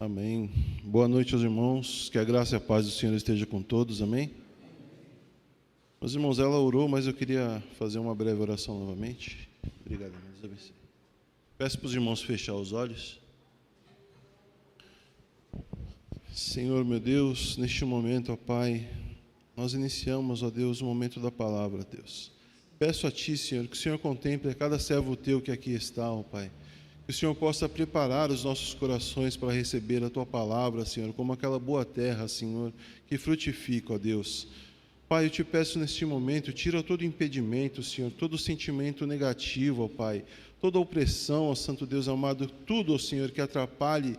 Amém. Boa noite aos irmãos, que a graça e a paz do Senhor esteja com todos, amém? Meus irmãos, ela orou, mas eu queria fazer uma breve oração novamente. Obrigado, irmãos. Peço para os irmãos fechar os olhos. Senhor, meu Deus, neste momento, ó Pai, nós iniciamos, ó Deus, o momento da palavra, Deus. Peço a Ti, Senhor, que o Senhor contemple a cada servo Teu que aqui está, ó Pai. Que o Senhor possa preparar os nossos corações para receber a Tua palavra, Senhor, como aquela boa terra, Senhor, que frutifica, ó Deus. Pai, eu Te peço neste momento, tira todo impedimento, Senhor, todo sentimento negativo, ó Pai, toda opressão, ó Santo Deus amado, tudo, ó Senhor, que atrapalhe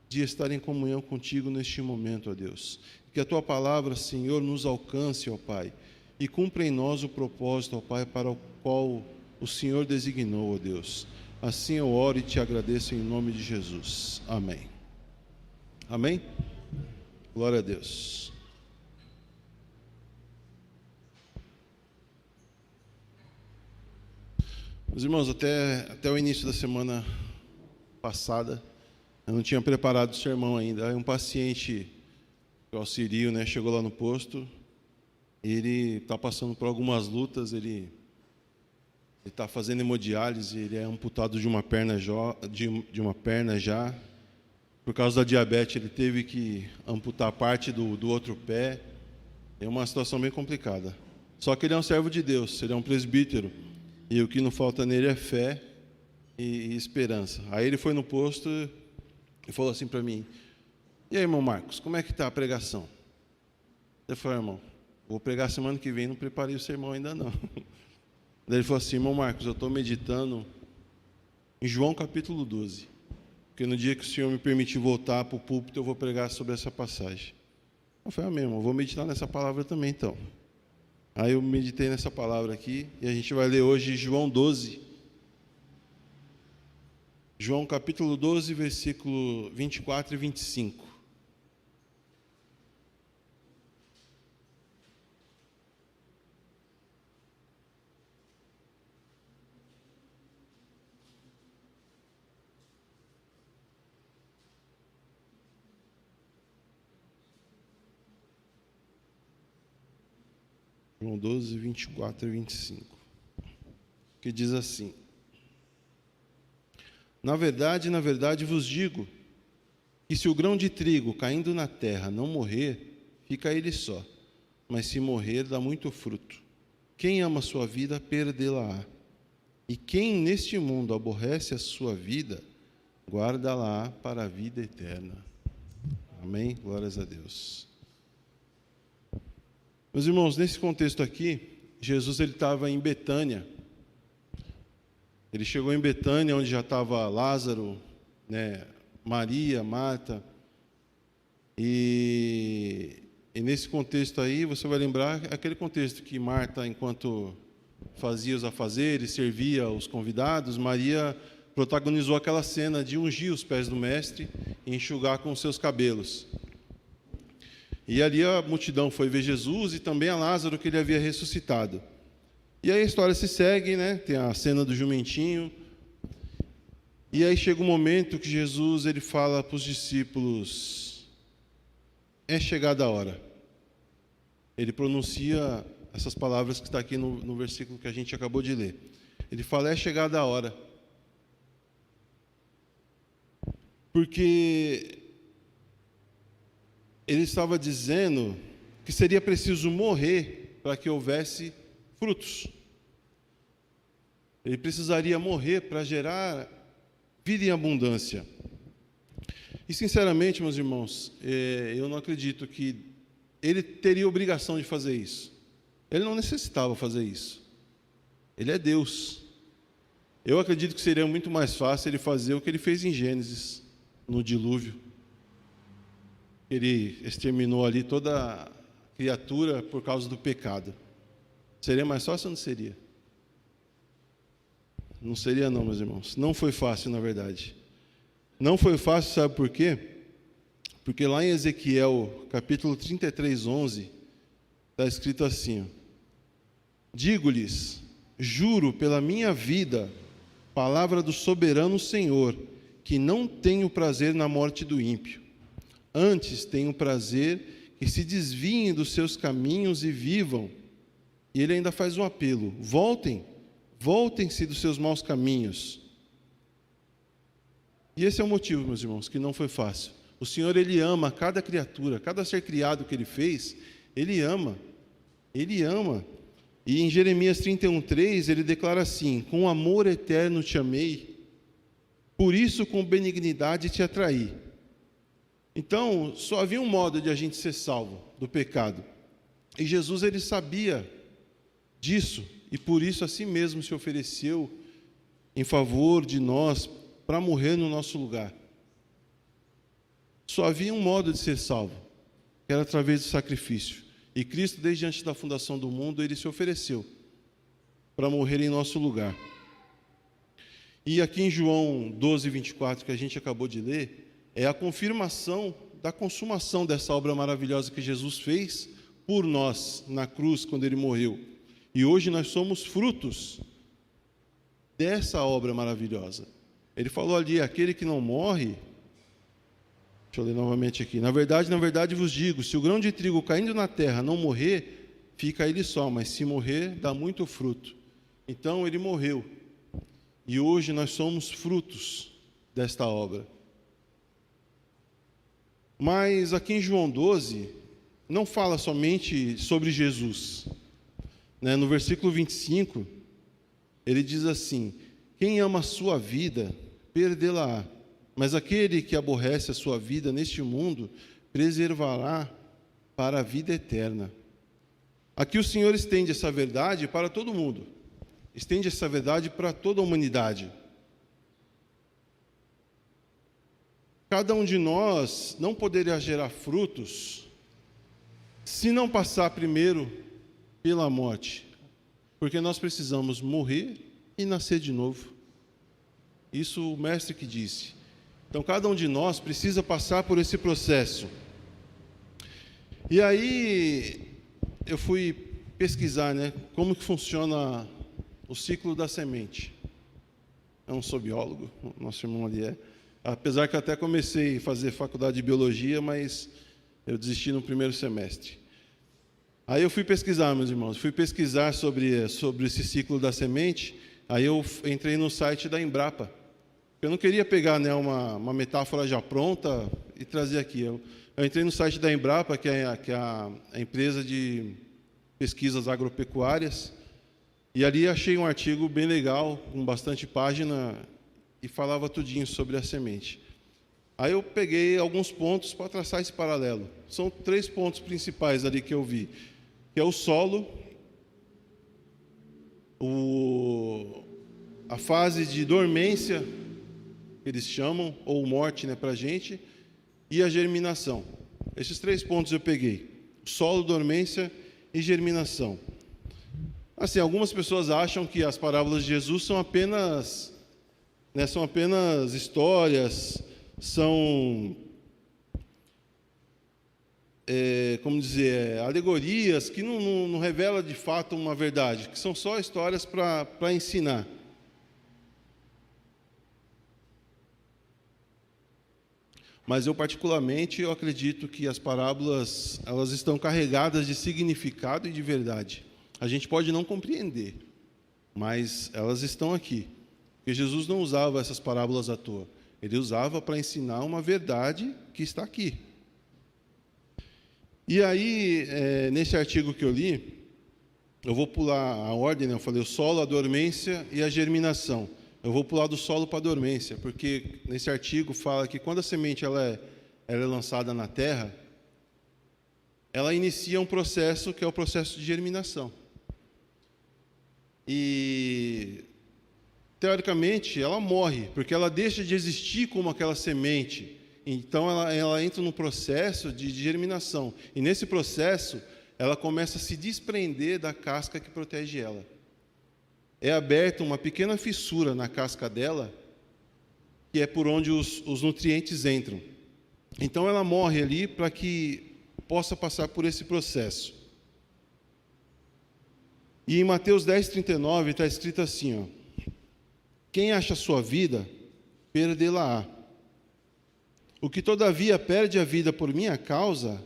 de estar em comunhão contigo neste momento, ó Deus. Que a Tua palavra, Senhor, nos alcance, ó Pai, e cumpra em nós o propósito, ó Pai, para o qual o Senhor designou, ó Deus. Assim eu oro e Te agradeço em nome de Jesus. Amém. Amém? Glória a Deus. Meus irmãos, até o início da semana passada, eu não tinha preparado o sermão ainda. Aí um paciente, o Cirio, né, chegou lá no posto, e ele está passando por algumas lutas, ele está fazendo hemodiálise, ele é amputado de uma perna já. Por causa da diabetes, ele teve que amputar parte do outro pé. É uma situação bem complicada. Só que ele é um servo de Deus, ele é um presbítero. E o que não falta nele é fé e esperança. Aí ele foi no posto e falou assim para mim: e aí, irmão Marcos, como é que está a pregação? Eu falei: irmão, vou pregar semana que vem, não preparei o sermão ainda não. Daí ele falou assim: irmão Marcos, eu estou meditando em João capítulo 12, porque no dia que o Senhor me permitir voltar para o púlpito, eu vou pregar sobre essa passagem. Eu falei: amém, irmão, vou meditar nessa palavra também então. Aí eu meditei nessa palavra aqui, e a gente vai ler hoje João 12. João capítulo 12, versículo 24 e 25. João 12, 24 e 25, que diz assim: na verdade vos digo, que se o grão de trigo caindo na terra não morrer, fica ele só, mas se morrer, dá muito fruto. Quem ama a sua vida, perdê-la-á. E quem neste mundo aborrece a sua vida, guarda-la para a vida eterna. Amém? Glórias a Deus. Meus irmãos, nesse contexto aqui, Jesus estava em Betânia. Ele chegou em Betânia, onde já estava Lázaro, né, Maria, Marta. E nesse contexto aí, você vai lembrar aquele contexto que Marta, enquanto fazia os afazeres, servia os convidados, Maria protagonizou aquela cena de ungir os pés do mestre e enxugar com os seus cabelos. E ali a multidão foi ver Jesus e também a Lázaro, que ele havia ressuscitado. E aí a história se segue, né? Tem a cena do jumentinho. E aí chega um momento que Jesus ele fala para os discípulos: é chegada a hora. Ele pronuncia essas palavras que está aqui no versículo que a gente acabou de ler. Ele fala: é chegada a hora. Porque ele estava dizendo que seria preciso morrer para que houvesse frutos. Ele precisaria morrer para gerar vida em abundância. E, sinceramente, meus irmãos, eu não acredito que ele teria obrigação de fazer isso. Ele não necessitava fazer isso. Ele é Deus. Eu acredito que seria muito mais fácil ele fazer o que ele fez em Gênesis, no dilúvio. Ele exterminou ali toda a criatura por causa do pecado. Seria mais fácil ou não seria? Não seria não, meus irmãos. Não foi fácil, na verdade. Não foi fácil, sabe por quê? Porque lá em Ezequiel, capítulo 33, 11, está escrito assim: digo-lhes, juro pela minha vida, palavra do soberano Senhor, que não tenho prazer na morte do ímpio, Antes tenho prazer que se desviem dos seus caminhos e vivam. E ele ainda faz um apelo: voltem-se dos seus maus caminhos. E esse é o motivo, meus irmãos, que não foi fácil. O Senhor, Ele ama cada criatura, cada ser criado que Ele fez, Ele ama. Ele ama. E em Jeremias 31:3, Ele declara assim: com amor eterno te amei, por isso com benignidade te atraí. Então, só havia um modo de a gente ser salvo do pecado. E Jesus, Ele sabia disso, e por isso a si mesmo se ofereceu em favor de nós, para morrer no nosso lugar. Só havia um modo de ser salvo, que era através do sacrifício. E Cristo, desde antes da fundação do mundo, Ele se ofereceu para morrer em nosso lugar. E aqui em João 12:24, que a gente acabou de ler, é a confirmação da consumação dessa obra maravilhosa que Jesus fez por nós na cruz, quando Ele morreu. E hoje nós somos frutos dessa obra maravilhosa. Ele falou ali: aquele que não morre, deixa eu ler novamente aqui, na verdade vos digo, se o grão de trigo caindo na terra não morrer, fica ele só, mas se morrer, dá muito fruto. Então Ele morreu, e hoje nós somos frutos desta obra. Mas aqui em João 12, não fala somente sobre Jesus, né? No versículo 25, ele diz assim: quem ama a sua vida, perdê-la-á, mas aquele que aborrece a sua vida neste mundo, preservará para a vida eterna. Aqui o Senhor estende essa verdade para todo mundo, estende essa verdade para toda a humanidade. Cada um de nós não poderia gerar frutos se não passar primeiro pela morte, porque nós precisamos morrer e nascer de novo. Isso o mestre que disse. Então cada um de nós precisa passar por esse processo. E aí eu fui pesquisar, né, como que funciona o ciclo da semente. Eu não sou biólogo, nosso irmão ali é. Apesar que eu até comecei a fazer faculdade de biologia, mas eu desisti no primeiro semestre. Aí eu fui pesquisar, meus irmãos, sobre esse ciclo da semente. Aí eu entrei no site da Embrapa. Eu não queria pegar, né, uma metáfora já pronta e trazer aqui. Eu entrei no site da Embrapa, que é a empresa de pesquisas agropecuárias, e ali achei um artigo bem legal, com bastante página, e falava tudinho sobre a semente. Aí eu peguei alguns pontos para traçar esse paralelo. São 3 pontos principais ali que eu vi, que é o solo, a fase de dormência, que eles chamam, ou morte, né, para a gente, e a germinação. Esses 3 pontos eu peguei: solo, dormência e germinação. Assim, algumas pessoas acham que as parábolas de Jesus são apenas histórias, são, alegorias que não revelam de fato uma verdade, que são só histórias para ensinar. Mas eu particularmente acredito que as parábolas, elas estão carregadas de significado e de verdade. A gente pode não compreender, mas elas estão aqui. Porque Jesus não usava essas parábolas à toa. Ele usava para ensinar uma verdade que está aqui. E aí, nesse artigo que eu li, eu vou pular a ordem, né? Eu falei o solo, a dormência e a germinação. Eu vou pular do solo para a dormência, porque nesse artigo fala que quando a semente ela é lançada na terra, ela inicia um processo que é o processo de germinação. E, teoricamente, ela morre, porque ela deixa de existir como aquela semente. Então, ela entra num processo de germinação. E, nesse processo, ela começa a se desprender da casca que protege ela. É aberta uma pequena fissura na casca dela, que é por onde os nutrientes entram. Então, ela morre ali para que possa passar por esse processo. E em Mateus 10:39 está escrito assim, ó: quem acha a sua vida, perdê-la-á. O que todavia perde a vida por minha causa,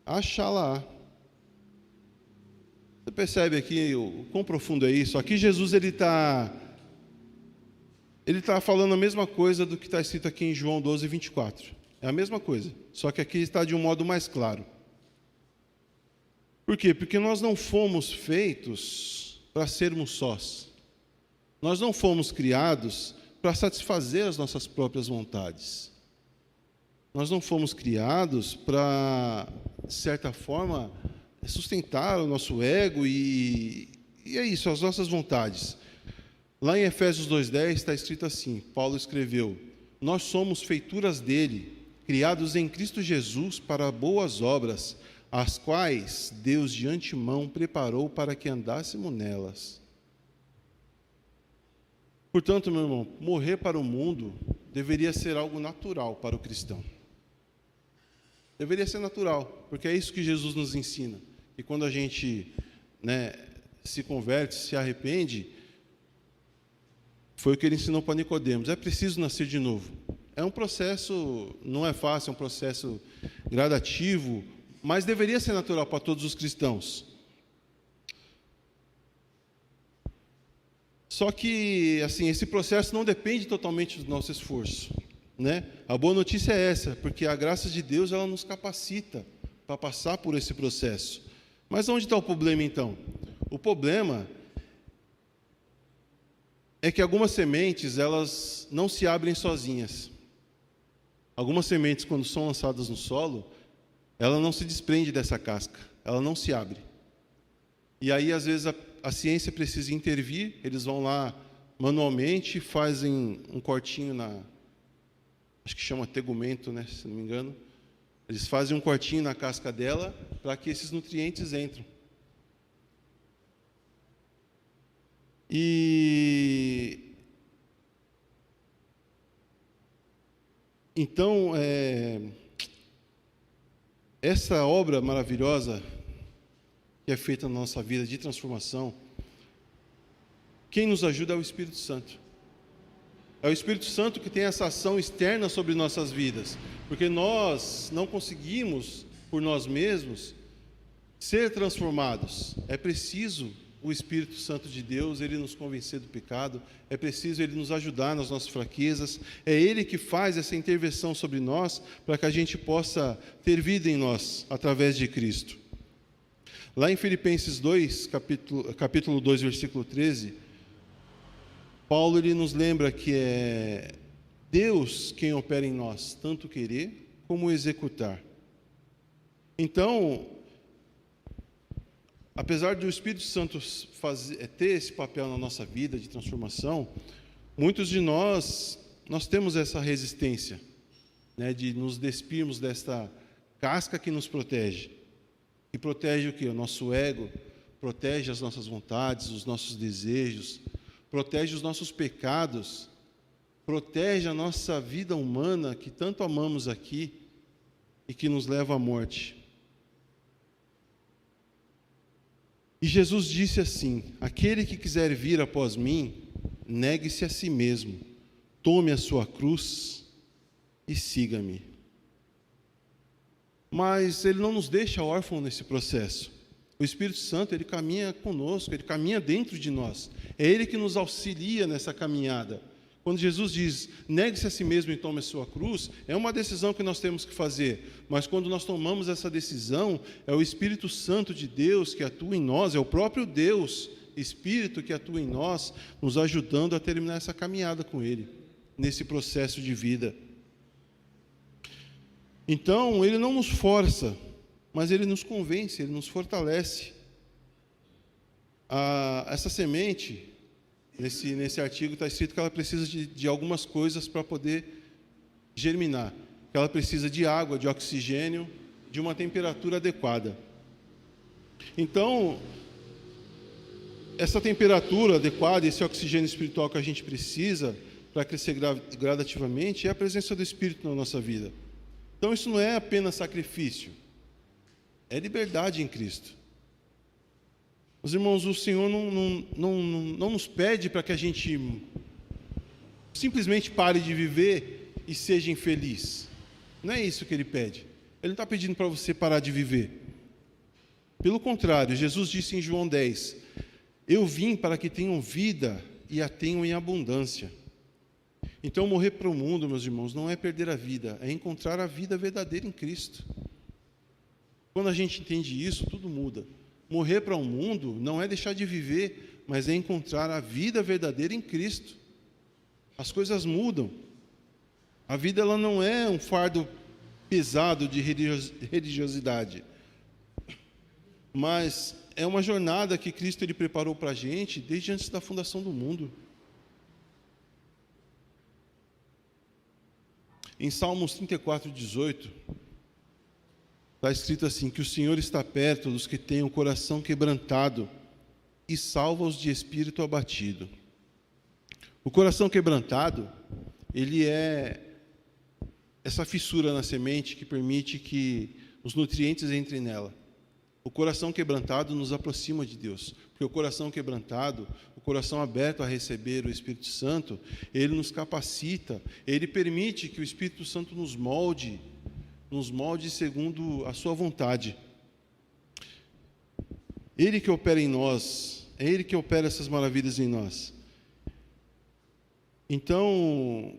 achá-la-á. Você percebe aqui o quão profundo é isso? Aqui Jesus ele está falando a mesma coisa do que está escrito aqui em João 12, 24. É a mesma coisa, só que aqui está de um modo mais claro. Por quê? Porque nós não fomos feitos para sermos sós. Nós não fomos criados para satisfazer as nossas próprias vontades. Nós não fomos criados para, de certa forma, sustentar o nosso ego e é isso, as nossas vontades. Lá em Efésios 2:10 está escrito assim, Paulo escreveu: nós somos feituras dele, criados em Cristo Jesus para boas obras, as quais Deus de antemão preparou para que andássemos nelas. Portanto, meu irmão, morrer para o mundo deveria ser algo natural para o cristão. Deveria ser natural, porque é isso que Jesus nos ensina. E quando a gente se converte, se arrepende, foi o que ele ensinou para Nicodemos: é preciso nascer de novo. É um processo, não é fácil, é um processo gradativo, mas deveria ser natural para todos os cristãos. Só que, assim, esse processo não depende totalmente do nosso esforço, né? A boa notícia é essa, porque a graça de Deus, ela nos capacita para passar por esse processo. Mas onde está o problema, então? O problema é que algumas sementes, elas não se abrem sozinhas. Algumas sementes, quando são lançadas no solo, ela não se desprende dessa casca, ela não se abre. E aí, às vezes, a ciência precisa intervir, eles vão lá manualmente, fazem um cortinho acho que chama tegumento, né, se não me engano. Eles fazem um cortinho na casca dela para que esses nutrientes entrem. E então, essa obra maravilhosa que é feita na nossa vida de transformação, quem nos ajuda é o Espírito Santo. É o Espírito Santo que tem essa ação externa sobre nossas vidas, porque nós não conseguimos, por nós mesmos, ser transformados. É preciso o Espírito Santo de Deus, ele nos convencer do pecado, é preciso ele nos ajudar nas nossas fraquezas, é ele que faz essa intervenção sobre nós, para que a gente possa ter vida em nós, através de Cristo. Lá em Filipenses 2, capítulo 2, versículo 13, Paulo ele nos lembra que é Deus quem opera em nós, tanto querer como executar. Então, apesar do Espírito Santo ter esse papel na nossa vida de transformação, muitos de nós temos essa resistência, né, de nos despirmos desta casca que nos protege. E protege o quê? O nosso ego, protege as nossas vontades, os nossos desejos, protege os nossos pecados, protege a nossa vida humana que tanto amamos aqui e que nos leva à morte. E Jesus disse assim: aquele que quiser vir após mim, negue-se a si mesmo, tome a sua cruz e siga-me. Mas ele não nos deixa órfãos nesse processo. O Espírito Santo, ele caminha conosco, ele caminha dentro de nós. É ele que nos auxilia nessa caminhada. Quando Jesus diz, negue-se a si mesmo e tome a sua cruz, é uma decisão que nós temos que fazer. Mas quando nós tomamos essa decisão, é o Espírito Santo de Deus que atua em nós, é o próprio Deus, Espírito que atua em nós, nos ajudando a terminar essa caminhada com Ele, nesse processo de vida. Então, Ele não nos força, mas Ele nos convence, Ele nos fortalece. Essa semente, nesse artigo está escrito que ela precisa de algumas coisas para poder germinar. Que ela precisa de água, de oxigênio, de uma temperatura adequada. Então, essa temperatura adequada, esse oxigênio espiritual que a gente precisa para crescer gradativamente, é a presença do Espírito na nossa vida. Então, isso não é apenas sacrifício, é liberdade em Cristo. Os irmãos, o Senhor não nos pede para que a gente simplesmente pare de viver e seja infeliz. Não é isso que ele pede. Ele não está pedindo para você parar de viver. Pelo contrário, Jesus disse em João 10, eu vim para que tenham vida e a tenham em abundância. Então, morrer para o mundo, meus irmãos, não é perder a vida, é encontrar a vida verdadeira em Cristo. Quando a gente entende isso, tudo muda. Morrer para o mundo não é deixar de viver, mas é encontrar a vida verdadeira em Cristo. As coisas mudam. A vida ela não é um fardo pesado de religiosidade, mas é uma jornada que Cristo ele preparou para a gente desde antes da fundação do mundo. Em Salmos 34:18, está escrito assim, que o Senhor está perto dos que têm o coração quebrantado e salva os de espírito abatido. O coração quebrantado, ele é essa fissura na semente que permite que os nutrientes entrem nela. O coração quebrantado nos aproxima de Deus, porque o coração quebrantado, o coração aberto a receber o Espírito Santo, ele nos capacita, ele permite que o Espírito Santo nos molde segundo a sua vontade. Ele que opera em nós, é Ele que opera essas maravilhas em nós. Então,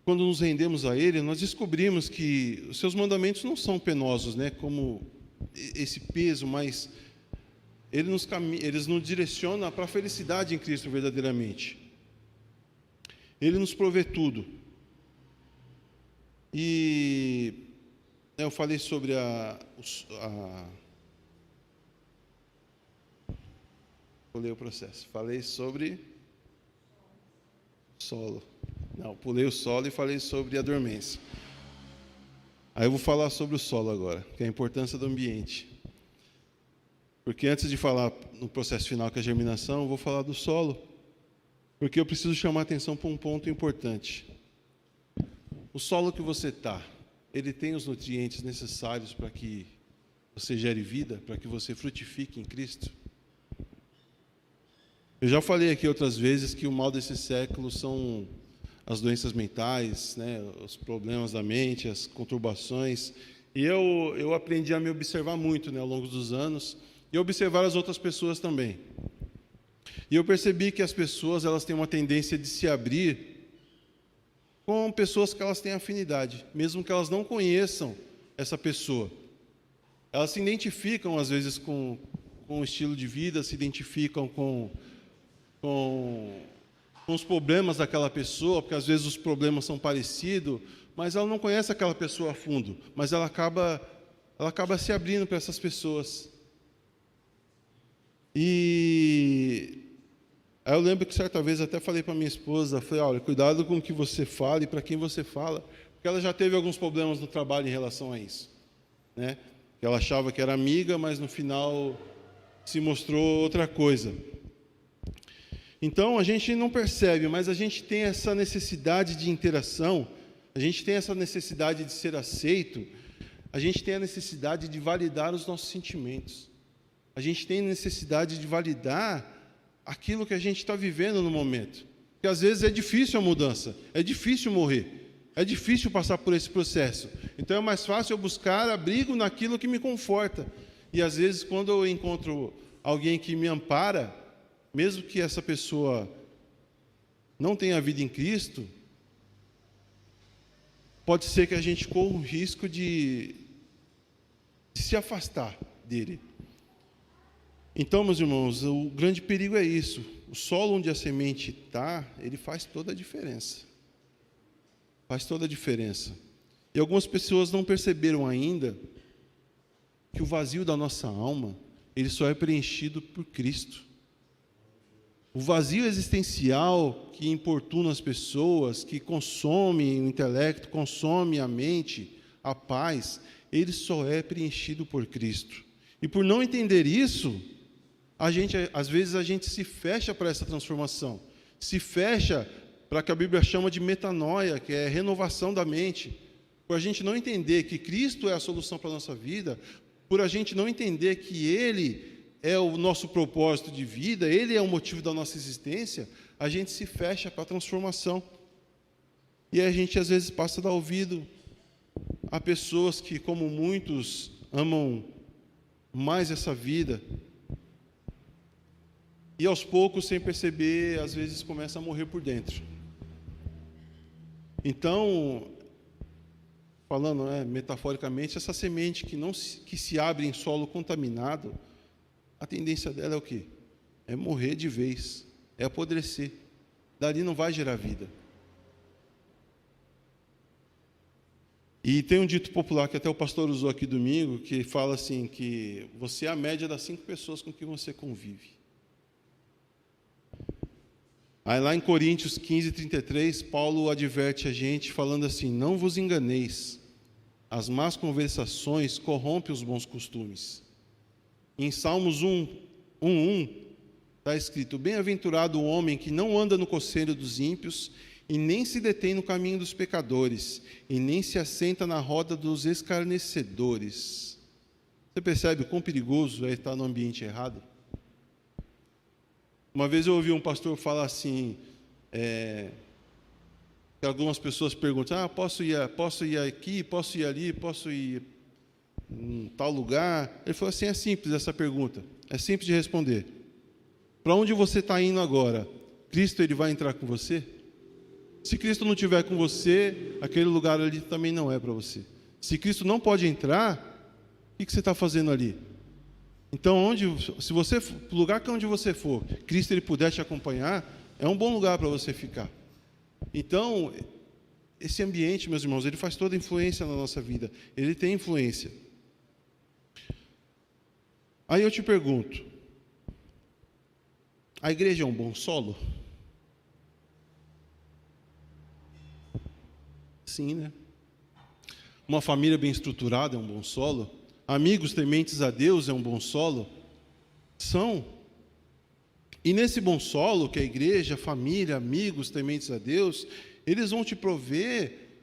quando nos rendemos a Ele, nós descobrimos que os seus mandamentos não são penosos, né, como esse peso, mas eles nos direcionam para a felicidade em Cristo verdadeiramente. Ele nos provê tudo. E eu falei sobre pulei o processo. Falei sobre solo. Não, pulei o solo e falei sobre a dormência. Aí eu vou falar sobre o solo agora, que é a importância do ambiente. Porque antes de falar no processo final, que é a germinação, eu vou falar do solo. Porque eu preciso chamar a atenção para um ponto importante. O solo que você está, ele tem os nutrientes necessários para que você gere vida, para que você frutifique em Cristo? Eu já falei aqui outras vezes que o mal desse século são as doenças mentais, né, os problemas da mente, as conturbações. E eu aprendi a me observar muito, né, ao longo dos anos, e observar as outras pessoas também. E eu percebi que as pessoas elas têm uma tendência de se abrir com pessoas que elas têm afinidade, mesmo que elas não conheçam essa pessoa. Elas se identificam, às vezes, com o estilo de vida, se identificam com os problemas daquela pessoa, porque às vezes os problemas são parecidos, mas ela não conhece aquela pessoa a fundo, mas ela acaba se abrindo para essas pessoas. E aí eu lembro que certa vez até falei para minha esposa, falei, olha, cuidado com o que você fala e para quem você fala, porque ela já teve alguns problemas no trabalho em relação a isso, né? Ela achava que era amiga, mas no final se mostrou outra coisa. Então, a gente não percebe, mas a gente tem essa necessidade de interação, a gente tem essa necessidade de ser aceito, a gente tem a necessidade de validar os nossos sentimentos. A gente tem necessidade de validar aquilo que a gente está vivendo no momento. Porque às vezes é difícil a mudança, é difícil morrer, é difícil passar por esse processo. Então é mais fácil eu buscar abrigo naquilo que me conforta. E às vezes quando eu encontro alguém que me ampara, mesmo que essa pessoa não tenha vida em Cristo, pode ser que a gente corra o risco de se afastar dele. Então, meus irmãos, o grande perigo é isso. O solo onde a semente está, ele faz toda a diferença. Faz toda a diferença. E algumas pessoas não perceberam ainda que o vazio da nossa alma, ele só é preenchido por Cristo. O vazio existencial que importuna as pessoas, que consome o intelecto, consome a mente, a paz, ele só é preenchido por Cristo. E por não entender isso, às vezes a gente se fecha para essa transformação, se fecha para que a Bíblia chama de metanoia, que é renovação da mente. Por a gente não entender que Cristo é a solução para a nossa vida, por a gente não entender que Ele é o nosso propósito de vida, Ele é o motivo da nossa existência, a gente se fecha para a transformação. E a gente às vezes passa a dar ouvido há pessoas que, como muitos, amam mais essa vida, e aos poucos, sem perceber, às vezes começa a morrer por dentro. Então, falando metaforicamente, essa semente que se abre em solo contaminado, a tendência dela é o quê? É morrer de vez, é apodrecer. Dali não vai gerar vida. E tem um dito popular que até o pastor usou aqui domingo, que fala assim, que você é a média das 5 pessoas com que você convive. Aí lá em Coríntios 15:33, Paulo adverte a gente falando assim: não vos enganeis, as más conversações corrompem os bons costumes. Em Salmos 1:1 está escrito: bem-aventurado o homem que não anda no conselho dos ímpios, e nem se detém no caminho dos pecadores, e nem se assenta na roda dos escarnecedores. Você percebe o quão perigoso é estar no ambiente errado? Uma vez eu ouvi um pastor falar assim, que algumas pessoas perguntam: posso ir aqui, posso ir ali, posso ir em tal lugar? Ele falou assim: é simples essa pergunta, é simples de responder. Para onde você está indo agora? Cristo, ele vai entrar com você? Se Cristo não estiver com você, aquele lugar ali também não é para você. Se Cristo não pode entrar, o que você está fazendo ali? Então, se você, o lugar que onde você for, Cristo ele puder te acompanhar, é um bom lugar para você ficar. Então, esse ambiente, meus irmãos, ele faz toda a influência na nossa vida. Ele tem influência. Aí eu te pergunto: a igreja é um bom solo? Sim, né? Uma família bem estruturada é um bom solo? Amigos tementes a Deus é um bom solo? São. E nesse bom solo, que é a igreja, a família, amigos tementes a Deus, eles vão te prover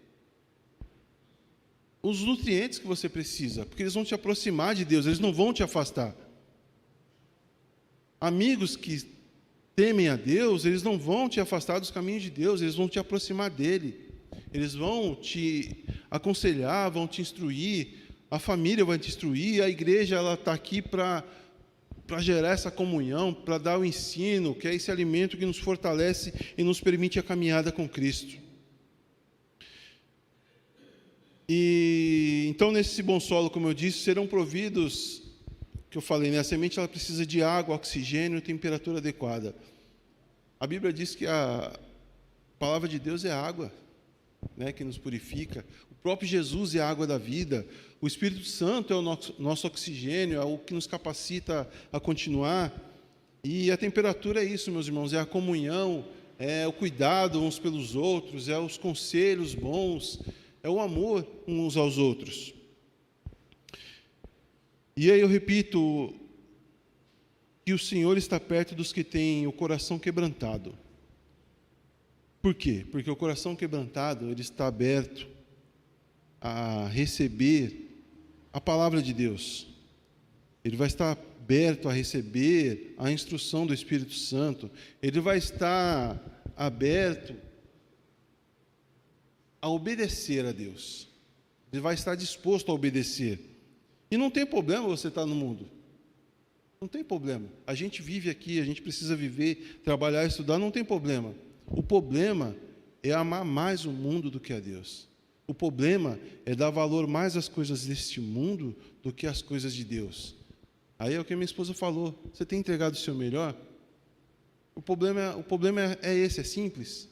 os nutrientes que você precisa, porque eles vão te aproximar de Deus, eles não vão te afastar. Amigos que temem a Deus, eles não vão te afastar dos caminhos de Deus, eles vão te aproximar dele. Eles vão te aconselhar, vão te instruir, a família vai te instruir, a igreja ela está aqui para gerar essa comunhão, para dar o ensino, que é esse alimento que nos fortalece e nos permite a caminhada com Cristo. E então, nesse bom solo, como eu disse, serão providos, que eu falei, a semente ela precisa de água, oxigênio e temperatura adequada. A Bíblia diz que a palavra de Deus é água, que nos purifica. O próprio Jesus é a água da vida. O Espírito Santo é o nosso oxigênio, é o que nos capacita a continuar. E a temperatura é isso, meus irmãos, é a comunhão, é o cuidado uns pelos outros, é os conselhos bons, é o amor uns aos outros. E aí eu repito que o Senhor está perto dos que têm o coração quebrantado. Por quê? Porque o coração quebrantado, ele está aberto a receber a palavra de Deus. Ele vai estar aberto a receber a instrução do Espírito Santo. Ele vai estar aberto a obedecer a Deus. Ele vai estar disposto a obedecer. E não tem problema você estar no mundo. Não tem problema. A gente vive aqui, a gente precisa viver, trabalhar, estudar, não tem problema. O problema é amar mais o mundo do que a Deus. O problema é dar valor mais às coisas deste mundo do que às coisas de Deus. Aí é o que minha esposa falou: você tem entregado o seu melhor? O problema é esse, é simples.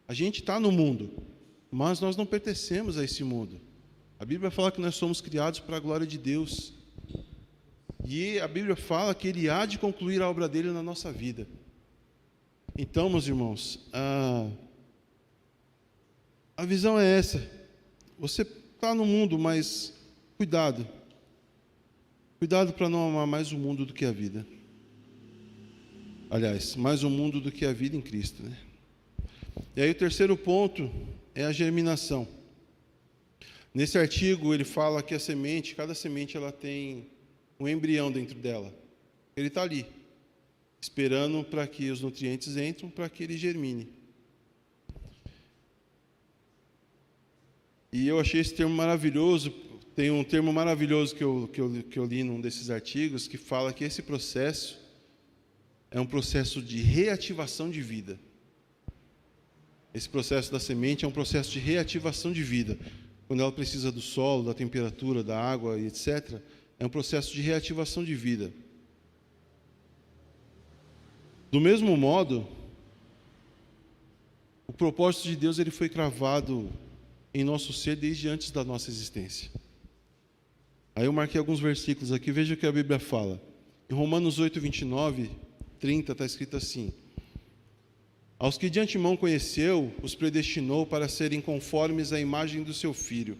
A gente está no mundo, mas nós não pertencemos a esse mundo. A Bíblia fala que nós somos criados para a glória de Deus. E a Bíblia fala que Ele há de concluir a obra dele na nossa vida. Então, meus irmãos, a visão é essa. Você está no mundo, mas cuidado. Cuidado para não amar mais o mundo do que a vida. Aliás, mais o mundo do que a vida em Cristo, né? E aí o terceiro ponto é a germinação. Nesse artigo ele fala que cada semente ela tem um embrião dentro dela. Ele está ali, esperando para que os nutrientes entrem, para que ele germine. E eu achei esse termo maravilhoso. Tem um termo maravilhoso que eu li num desses artigos, que fala que esse processo é um processo de reativação de vida. Esse processo da semente é um processo de reativação de vida. Quando ela precisa do solo, da temperatura, da água, etc., é um processo de reativação de vida. Do mesmo modo, o propósito de Deus ele foi cravado em nosso ser desde antes da nossa existência. Aí eu marquei alguns versículos aqui, veja o que a Bíblia fala. Em Romanos 8, 29, 30, está escrito assim: aos que de antemão conheceu, os predestinou para serem conformes à imagem do seu Filho.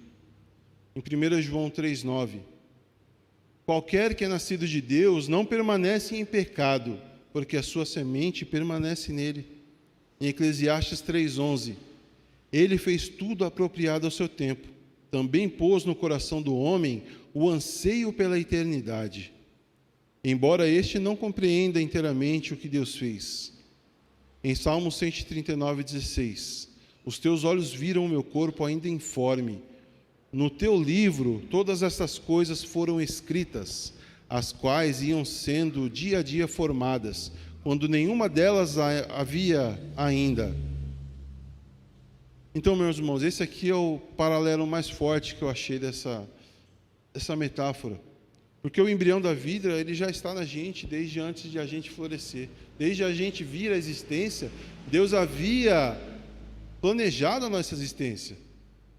Em 1 João 3, 9, qualquer que é nascido de Deus não permanece em pecado, porque a sua semente permanece nele. Em Eclesiastes 3, 11, ele fez tudo apropriado ao seu tempo, também pôs no coração do homem o anseio pela eternidade, embora este não compreenda inteiramente o que Deus fez. Em Salmo 139, 16, os teus olhos viram o meu corpo ainda informe. No teu livro todas estas coisas foram escritas, as quais iam sendo dia a dia formadas, quando nenhuma delas havia ainda. Então, meus irmãos, esse aqui é o paralelo mais forte que eu achei dessa metáfora. Porque o embrião da vida, ele já está na gente desde antes de a gente florescer. Desde a gente vir à existência, Deus havia planejado a nossa existência.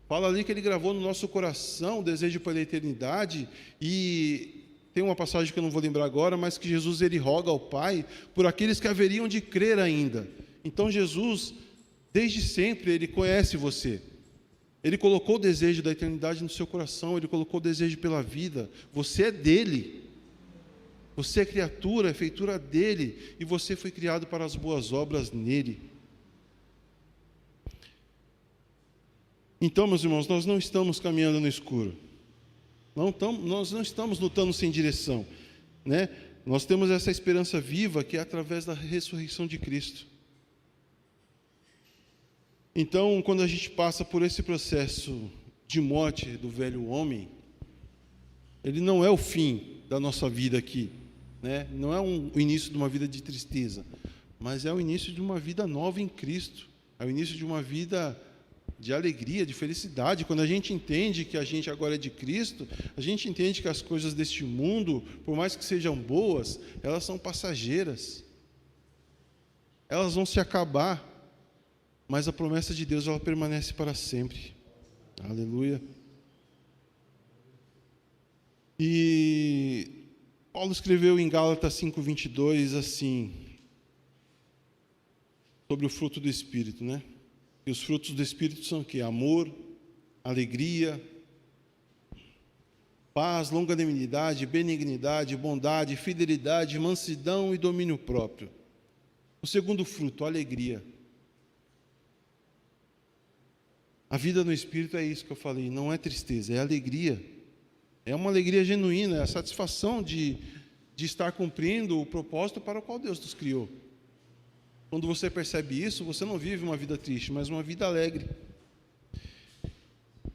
Fala ali que ele gravou no nosso coração o desejo pela eternidade, e tem uma passagem que eu não vou lembrar agora, mas que Jesus ele roga ao Pai por aqueles que haveriam de crer ainda. Então Jesus, desde sempre, ele conhece você. Ele colocou o desejo da eternidade no seu coração, ele colocou o desejo pela vida. Você é dele. Você é criatura, é feitura dele, e você foi criado para as boas obras nele. Então, meus irmãos, nós não estamos caminhando no escuro. Nós não estamos lutando sem direção, né? Nós temos essa esperança viva que é através da ressurreição de Cristo. Então, quando a gente passa por esse processo de morte do velho homem, ele não é o fim da nossa vida aqui, né? Não é o início de uma vida de tristeza, mas é o início de uma vida nova em Cristo, é o início de uma vida de alegria, de felicidade. Quando a gente entende que a gente agora é de Cristo, a gente entende que as coisas deste mundo, por mais que sejam boas, elas são passageiras, elas vão se acabar, mas a promessa de Deus ela permanece para sempre. Aleluia. E Paulo escreveu em Gálatas 5:22 assim, sobre o fruto do Espírito, né? E os frutos do Espírito são o quê? Amor, alegria, paz, longanimidade, benignidade, bondade, fidelidade, mansidão e domínio próprio. O segundo fruto, alegria. A vida no Espírito é isso que eu falei, não é tristeza, é alegria. É uma alegria genuína, é a satisfação de estar cumprindo o propósito para o qual Deus nos criou. Quando você percebe isso, você não vive uma vida triste, mas uma vida alegre.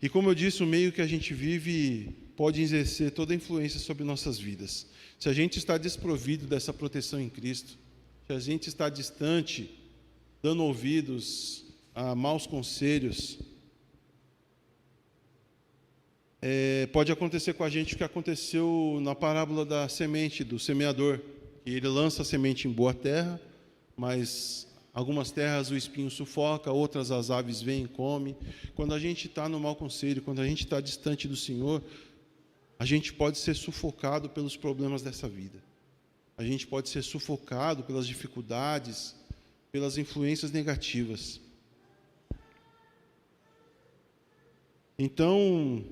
E como eu disse, o meio que a gente vive pode exercer toda a influência sobre nossas vidas. Se a gente está desprovido dessa proteção em Cristo, se a gente está distante, dando ouvidos a maus conselhos, pode acontecer com a gente o que aconteceu na parábola da semente, do semeador. Ele lança a semente em boa terra, mas algumas terras o espinho sufoca, outras as aves vêm e comem. Quando a gente está no mau conselho, quando a gente está distante do Senhor, a gente pode ser sufocado pelos problemas dessa vida. A gente pode ser sufocado pelas dificuldades, pelas influências negativas. Então,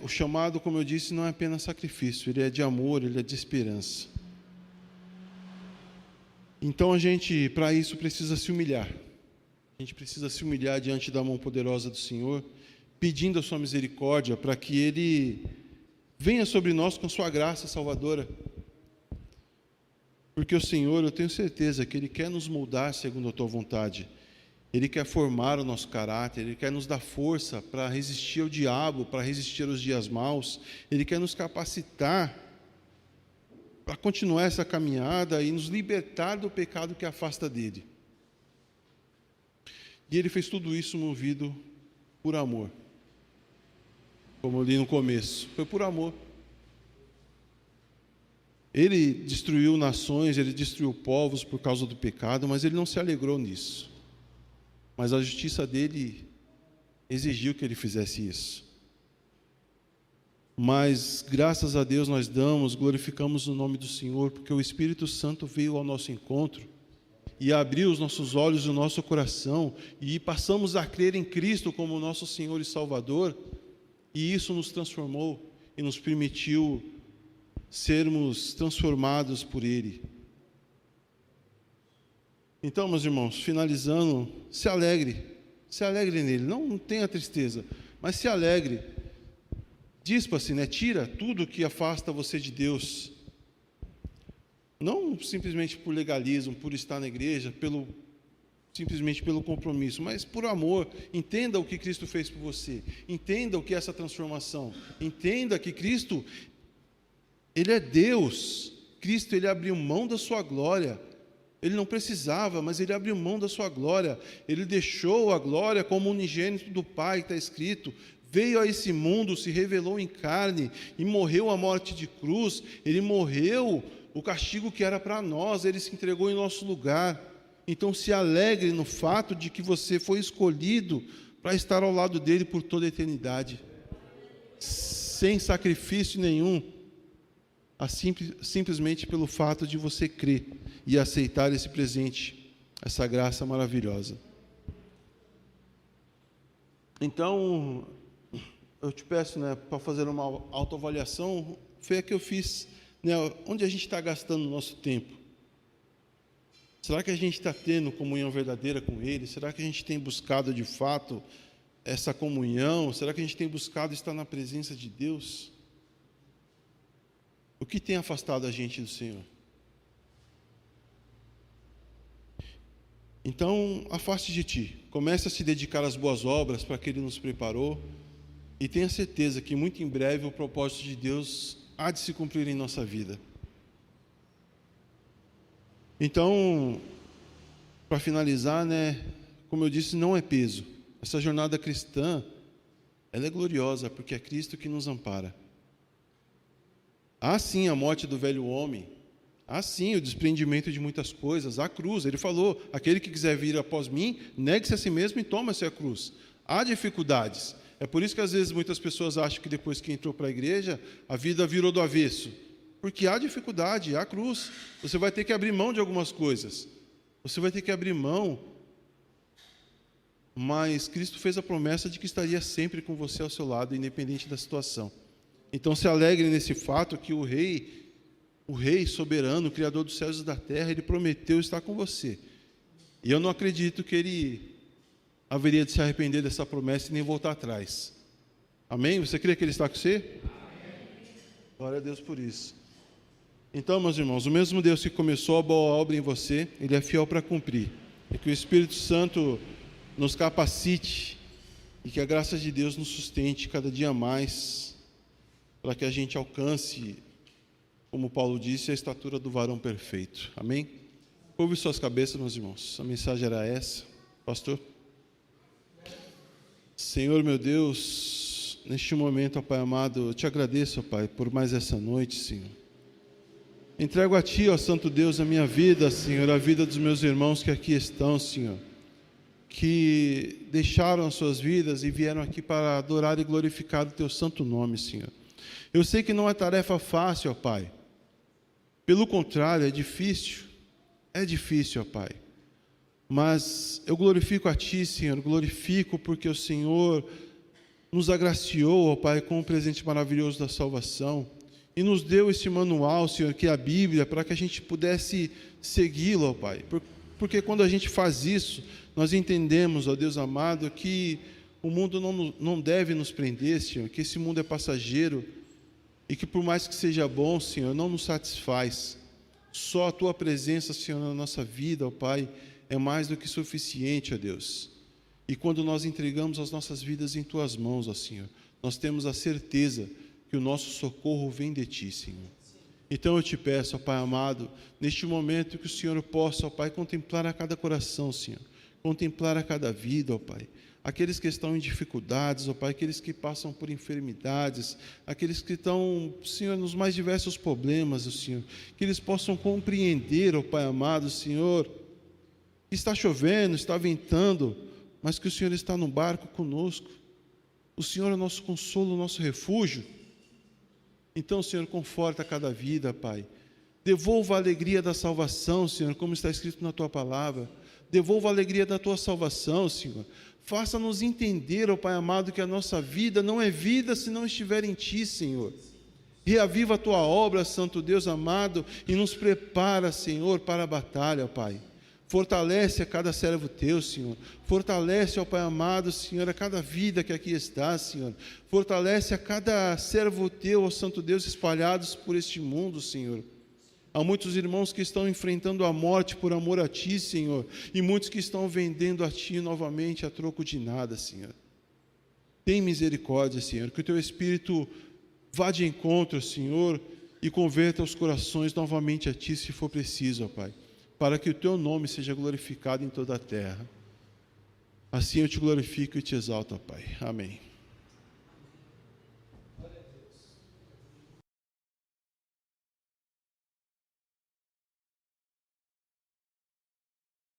o chamado, como eu disse, não é apenas sacrifício, ele é de amor, ele é de esperança. Então a gente, para isso, precisa se humilhar. A gente precisa se humilhar diante da mão poderosa do Senhor, pedindo a sua misericórdia para que Ele venha sobre nós com sua graça salvadora. Porque o Senhor, eu tenho certeza que Ele quer nos moldar segundo a tua vontade. Ele quer formar o nosso caráter, Ele quer nos dar força para resistir ao diabo, para resistir aos dias maus. Ele quer nos capacitar para continuar essa caminhada e nos libertar do pecado que afasta dele. E Ele fez tudo isso movido por amor. Como eu li no começo, foi por amor. Ele destruiu nações, Ele destruiu povos por causa do pecado, mas Ele não se alegrou nisso. Mas a justiça dele exigiu que ele fizesse isso. Mas, graças a Deus, nós glorificamos o nome do Senhor, porque o Espírito Santo veio ao nosso encontro e abriu os nossos olhos e o nosso coração, e passamos a crer em Cristo como nosso Senhor e Salvador, e isso nos transformou e nos permitiu sermos transformados por Ele. Então, meus irmãos, finalizando, se alegre nele, não tenha tristeza, mas se alegre, dispa-se, tira tudo que afasta você de Deus, não simplesmente por legalismo, por estar na igreja, simplesmente pelo compromisso, mas por amor. Entenda o que Cristo fez por você, entenda o que é essa transformação, entenda que Cristo, Ele é Deus, Cristo, Ele abriu mão da sua glória. Ele não precisava, mas Ele abriu mão da sua glória. Ele deixou a glória como unigênito do Pai, está escrito. Veio a esse mundo, se revelou em carne e morreu a morte de cruz. Ele morreu o castigo que era para nós, Ele se entregou em nosso lugar. Então se alegre no fato de que você foi escolhido para estar ao lado dEle por toda a eternidade, sem sacrifício nenhum, simplesmente pelo fato de você crer e aceitar esse presente, essa graça maravilhosa. Então, eu te peço, para fazer uma autoavaliação, foi a que eu fiz, onde a gente está gastando o nosso tempo? Será que a gente está tendo comunhão verdadeira com Ele? Será que a gente tem buscado de fato essa comunhão? Será que a gente tem buscado estar na presença de Deus? O que tem afastado a gente do Senhor? Então, afaste de ti. Comece a se dedicar às boas obras para que Ele nos preparou. E tenha certeza que muito em breve o propósito de Deus há de se cumprir em nossa vida. Então, para finalizar, como eu disse, não é peso. Essa jornada cristã, ela é gloriosa, porque é Cristo que nos ampara. Há sim a morte do velho homem, há sim o desprendimento de muitas coisas, a cruz. Ele falou, aquele que quiser vir após mim, negue-se a si mesmo e toma-se a cruz. Há dificuldades. É por isso que às vezes muitas pessoas acham que depois que entrou para a igreja, a vida virou do avesso. Porque há dificuldade, há cruz. Você vai ter que abrir mão de algumas coisas. Você vai ter que abrir mão. Mas Cristo fez a promessa de que estaria sempre com você ao seu lado, independente da situação. Então se alegre nesse fato que o Rei soberano, o Criador dos céus e da terra, Ele prometeu estar com você. E eu não acredito que Ele haveria de se arrepender dessa promessa e nem voltar atrás. Amém? Você crê que Ele está com você? Amém. Glória a Deus por isso. Então, meus irmãos, o mesmo Deus que começou a boa obra em você, Ele é fiel para cumprir. E que o Espírito Santo nos capacite e que a graça de Deus nos sustente cada dia mais, para que a gente alcance, como Paulo disse, a estatura do varão perfeito. Amém? Curve suas cabeças, meus irmãos. A mensagem era essa. Pastor? Senhor, meu Deus, neste momento, ó Pai amado, eu te agradeço, ó Pai, por mais essa noite, Senhor. Entrego a Ti, ó Santo Deus, a minha vida, Senhor, a vida dos meus irmãos que aqui estão, Senhor, que deixaram as suas vidas e vieram aqui para adorar e glorificar o Teu santo nome, Senhor. Eu sei que não é tarefa fácil, ó Pai. Pelo contrário, é difícil, ó Pai. Mas eu glorifico a Ti, Senhor, glorifico porque o Senhor nos agraciou, ó Pai, com um presente maravilhoso da salvação e nos deu esse manual, Senhor, que é a Bíblia, para que a gente pudesse segui-lo, ó Pai. Porque quando a gente faz isso, nós entendemos, ó Deus amado, que o mundo não deve nos prender, Senhor, que esse mundo é passageiro e que por mais que seja bom, Senhor, não nos satisfaz. Só a Tua presença, Senhor, na nossa vida, ó Pai, é mais do que suficiente, ó Deus. E quando nós entregamos as nossas vidas em Tuas mãos, ó Senhor, nós temos a certeza que o nosso socorro vem de Ti, Senhor. Então eu te peço, ó Pai amado, neste momento que o Senhor possa, ó Pai, contemplar a cada coração, Senhor, contemplar a cada vida, ó Pai, aqueles que estão em dificuldades, ó Pai, aqueles que passam por enfermidades, aqueles que estão, Senhor, nos mais diversos problemas, ó Senhor, que eles possam compreender, ó Pai amado, Senhor, que está chovendo, está ventando, mas que o Senhor está no barco conosco. O Senhor é o nosso consolo, o nosso refúgio. Então, Senhor, conforta cada vida, Pai. Devolva a alegria da salvação, Senhor, como está escrito na Tua palavra. Devolva a alegria da Tua salvação, Senhor. Faça-nos entender, ó Pai amado, que a nossa vida não é vida se não estiver em Ti, Senhor. Reaviva a Tua obra, Santo Deus amado, e nos prepara, Senhor, para a batalha, ó Pai. Fortalece a cada servo Teu, Senhor. Fortalece, ó Pai amado, Senhor, a cada vida que aqui está, Senhor. Fortalece a cada servo Teu, ó Santo Deus, espalhados por este mundo, Senhor. Há muitos irmãos que estão enfrentando a morte por amor a Ti, Senhor. E muitos que estão vendendo a Ti novamente a troco de nada, Senhor. Tem misericórdia, Senhor. Que o Teu Espírito vá de encontro, Senhor, e converta os corações novamente a Ti, se for preciso, ó Pai, para que o Teu nome seja glorificado em toda a terra. Assim eu Te glorifico e Te exalto, ó Pai. Amém.